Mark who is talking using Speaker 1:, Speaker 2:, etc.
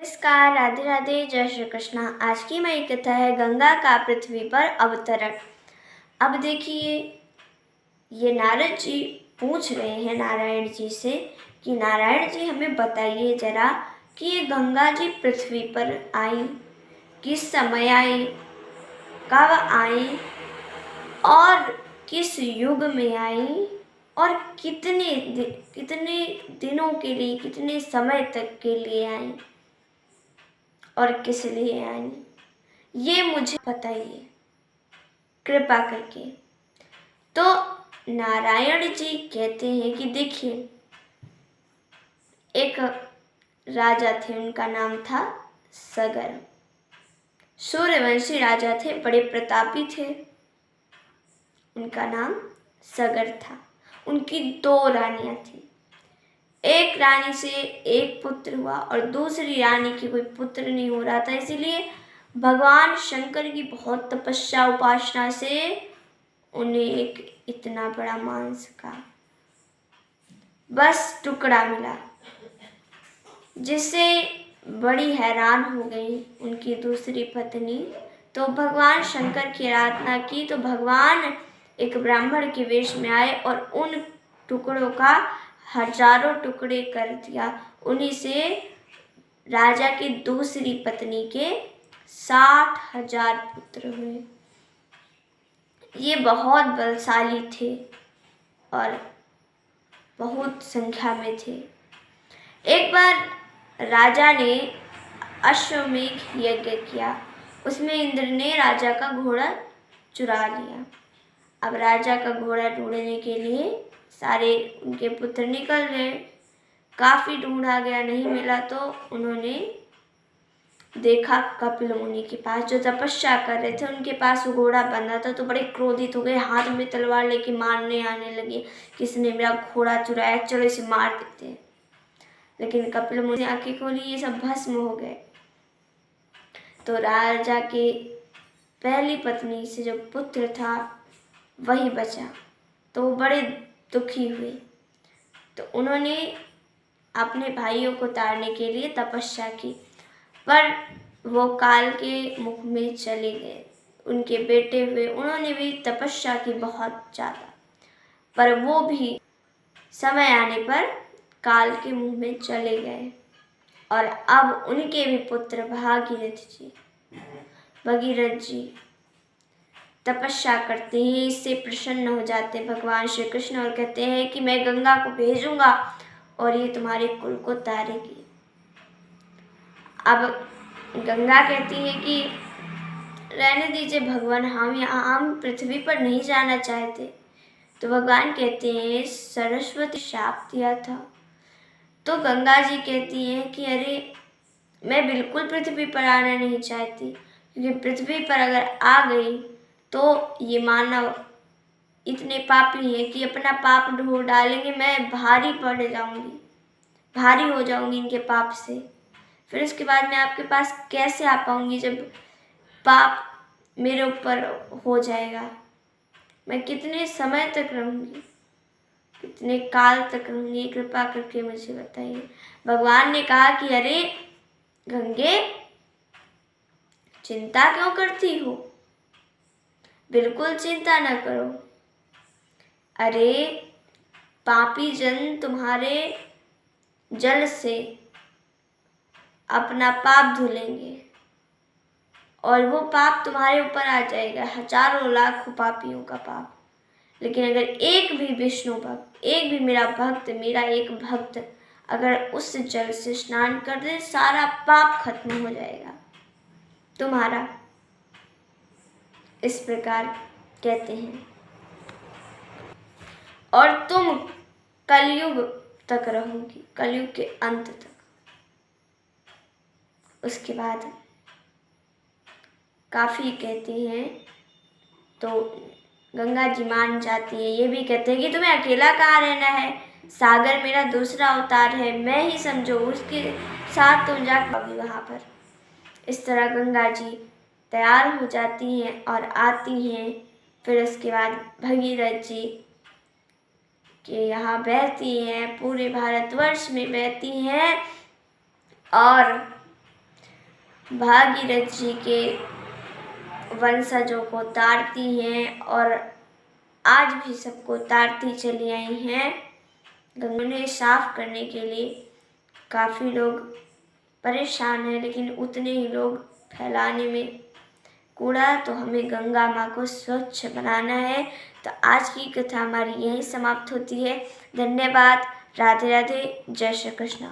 Speaker 1: नमस्कार, राधे राधे, जय श्री कृष्णा। आज की मेरी कथा है गंगा का पृथ्वी पर अवतरण। अब देखिए, ये नारद जी पूछ रहे हैं नारायण जी से कि नारायण जी हमें बताइए जरा कि ये गंगा जी पृथ्वी पर आई, किस समय आई, कब आई और किस युग में आई और कितने दिनों के लिए, कितने समय तक के लिए आई और किस लिए आई, ये मुझे बताइए कृपा करके। तो नारायण जी कहते हैं कि देखिए, एक राजा थे, उनका नाम था सगर। सूर्यवंशी राजा थे, बड़े प्रतापी थे। उनका नाम सगर था। उनकी 2 रानियां थी। एक रानी से एक पुत्र हुआ और दूसरी रानी की कोई पुत्र नहीं हो रहा था, इसीलिए भगवान शंकर की बहुत तपस्या उपासना से उन्हें एक इतना बड़ा मांस का बस टुकड़ा मिला, जिससे बड़ी हैरान हो गई उनकी दूसरी पत्नी। तो भगवान शंकर की आराधना की तो भगवान एक ब्राह्मण के वेश में आए और उन टुकड़ों का 1000 टुकड़े कर दिया। उन्हीं से राजा की दूसरी पत्नी के 60,000 पुत्र हुए। ये बहुत बलशाली थे और बहुत संख्या में थे। एक बार राजा ने अश्वमेध यज्ञ किया, उसमें इंद्र ने राजा का घोड़ा चुरा लिया। अब राजा का घोड़ा ढूंढने के लिए सारे उनके पुत्र निकल गए। काफी ढूंढा गया, नहीं मिला तो उन्होंने देखा कपिल मुनि के पास, जो तपस्या कर रहे थे। उनके पास वो घोड़ा बंधा था, तो बड़े क्रोधित हो गए, हाथ में तलवार लेके मारने आने लगे। किसने मेरा घोड़ा चुराया, चलो इसे मार देते हैं। लेकिन कपिल मुनि ने आंखें खोली, ये सब भस्म हो गए। तो राजा के पहली पत्नी से जो पुत्र था वही बचा, तो वो बड़े दुखी हुए। तो उन्होंने अपने भाइयों को तारने के लिए तपस्या की, पर वो काल के मुख में चले गए। उनके बेटे हुए, उन्होंने भी तपस्या की बहुत ज़्यादा, पर वो भी समय आने पर काल के मुंह में चले गए। और अब उनके भी पुत्र भगीरथ जी तपस्या करते हैं, इससे प्रसन्न हो जाते हैं भगवान श्री कृष्ण और कहते हैं कि मैं गंगा को भेजूंगा और ये तुम्हारे कुल को तारेगी। अब गंगा कहती है कि रहने दीजिए भगवान, हम पृथ्वी पर नहीं जाना चाहते। तो भगवान कहते हैं सरस्वती शाप दिया था। तो गंगा जी कहती हैं कि अरे, मैं बिल्कुल पृथ्वी पर आना नहीं चाहती, क्योंकि पृथ्वी पर अगर आ गई तो ये मानव इतने पापी हैं कि अपना पाप ढो डालेंगे। मैं भारी पड़ जाऊंगी, भारी हो जाऊंगी इनके पाप से। फिर उसके बाद मैं आपके पास कैसे आ पाऊंगी जब पाप मेरे ऊपर हो जाएगा। मैं कितने समय तक रहूंगी, कितने काल तक रहूंगी, कृपा करके मुझे बताइए। भगवान ने कहा कि अरे गंगे, चिंता क्यों करती हो, बिल्कुल चिंता न करो। अरे पापी जन तुम्हारे जल से अपना पाप धुलेंगे और वो पाप तुम्हारे ऊपर आ जाएगा, हजारों लाखों पापियों का पाप। लेकिन अगर एक भी विष्णु भक्त, एक भी मेरा भक्त, मेरा एक भक्त अगर उस जल से स्नान कर दे, सारा पाप खत्म हो जाएगा तुम्हारा। इस प्रकार कहते हैं और तुम कलयुग तक रहोगी, कलयुग के अंत तक। उसके बाद काफी कहते हैं तो गंगा जी मान जाती है। ये भी कहते हैं कि तुम्हें अकेला कहाँ रहना है, सागर मेरा दूसरा अवतार है, मैं ही समझो, उसके साथ तुम जा पाओगी वहाँ पर। इस तरह गंगा जी तैयार हो जाती हैं और आती हैं। फिर उसके बाद भगीरथ जी के यहाँ बहती हैं, पूरे भारतवर्ष में बहती हैं और भागीरथ जी के वंशजों को तारती हैं और आज भी सबको तारती चली आई हैं। गंगा साफ करने के लिए काफ़ी लोग परेशान हैं, लेकिन उतने ही लोग फैलाने में कूड़ा। तो हमें गंगा माँ को स्वच्छ बनाना है। तो आज की कथा हमारी यहीं समाप्त होती है। धन्यवाद। राधे राधे। जय श्री कृष्ण।